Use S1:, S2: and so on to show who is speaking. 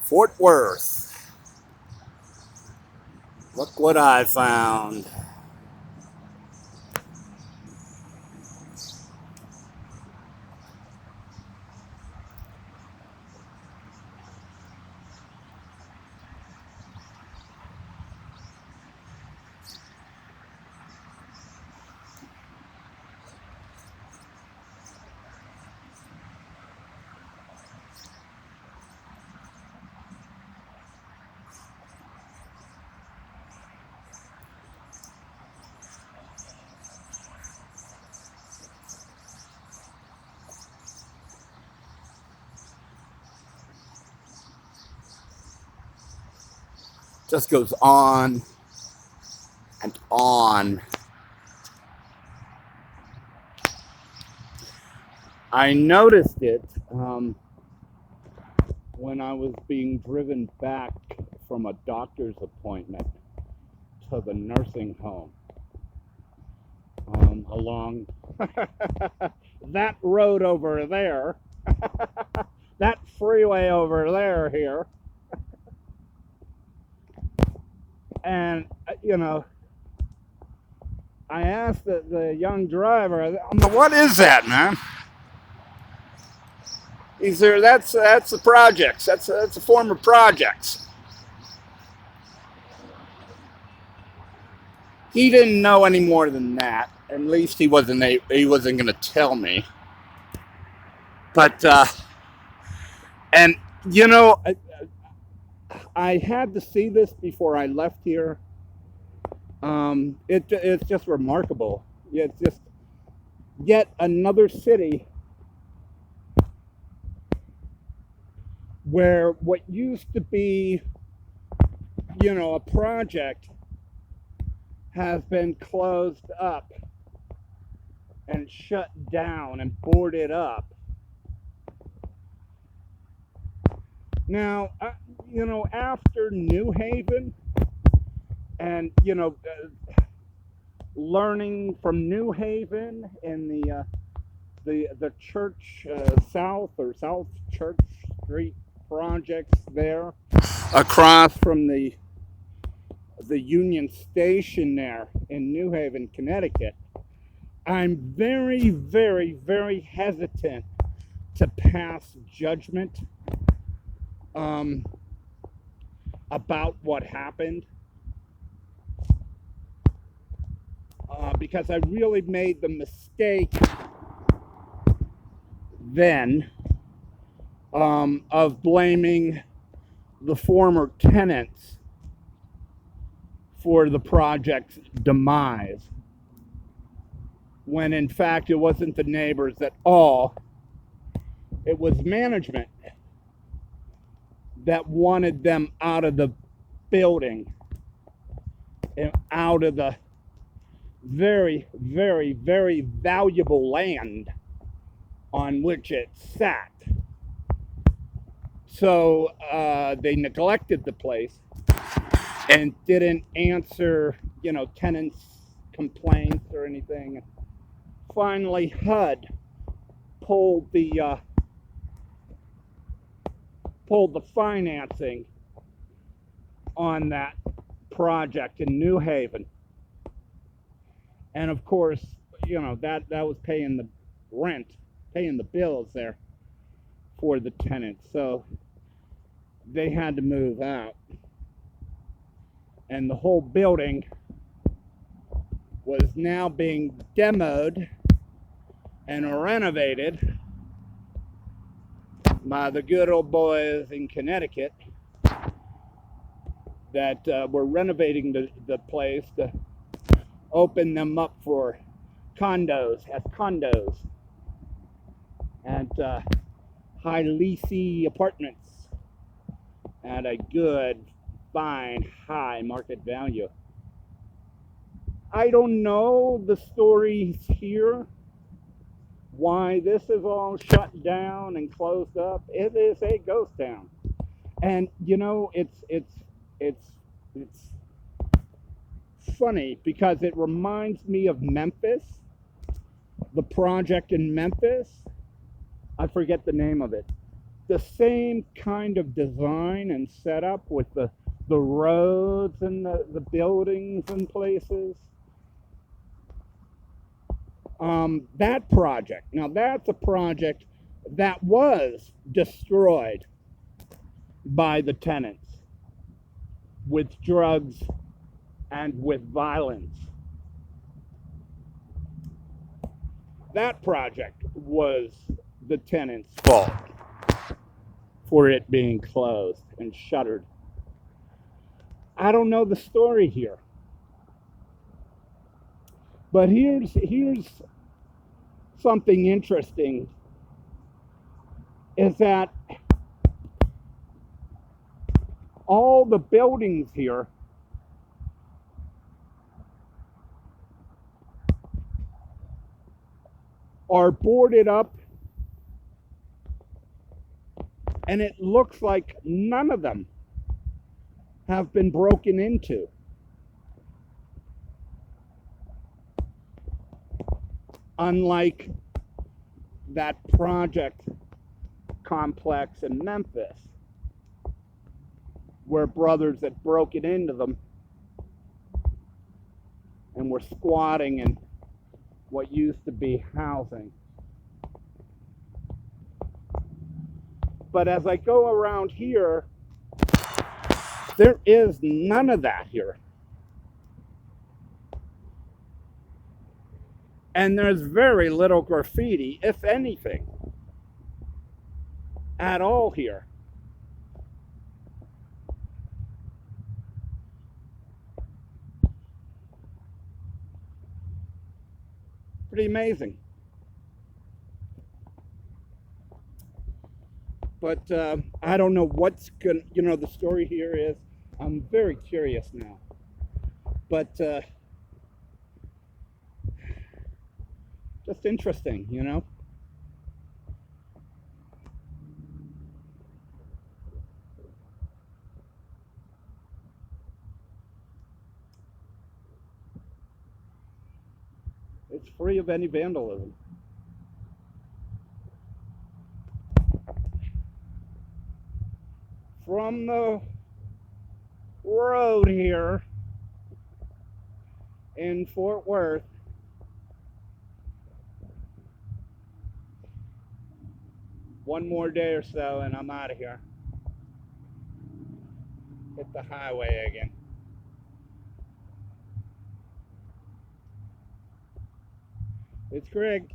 S1: Fort Worth. Look what I found. Just goes on and on. I noticed it when I was being driven back from a doctor's appointment to the nursing home along that road over there, that freeway over there here. And, I asked the young driver, what is that, man? He said, that's the projects. That's a form of projects. He didn't know any more than that. At least he wasn't going to tell me. But and I had to see this before I left here. It's just remarkable. It's just yet another city where what used to be, a project has been closed up and shut down and boarded up. Now, after New Haven and, learning from New Haven and the Church South Church Street projects there across from the Union Station there in New Haven, Connecticut, I'm very, very, very hesitant to pass judgment about what happened because I really made the mistake then of blaming the former tenants for the project's demise, when in fact it wasn't the neighbors at all. It was management that wanted them out of the building and out of the very, very, very valuable land on which it sat. So they neglected the place and didn't answer, tenants' complaints or anything. Finally, HUD pulled the financing on that project in New Haven, and of course, that was paying the rent, paying the bills there for the tenants. So they had to move out, and the whole building was now being demoed and renovated by the good old boys in Connecticut that were renovating the place to open them up for condos and high leasey apartments at a good, fine, high market value. I don't know the stories here, why this is all shut down and closed up. It is a ghost town, and it's funny because it reminds me of Memphis, the project in Memphis. I forget the name of it. the same kind of design and setup with the roads and the buildings and places. That project, now that's a project that was destroyed by the tenants with drugs and with violence. That project was the tenants' fault for it being closed and shuttered. I don't know the story here. But here's something interesting, is that all the buildings here are boarded up, and it looks like none of them have been broken into. Unlike that project complex in Memphis, where brothers had broken into them and were squatting in what used to be housing. But as I go around here, there is none of that here. And there's very little graffiti, if anything, at all here. Pretty amazing. But I don't know what's going to, the story here is, I'm very curious now. But just interesting, It's free of any vandalism. From the road here in Fort Worth, one more day or so and I'm out of here. Hit the highway again. It's Greg.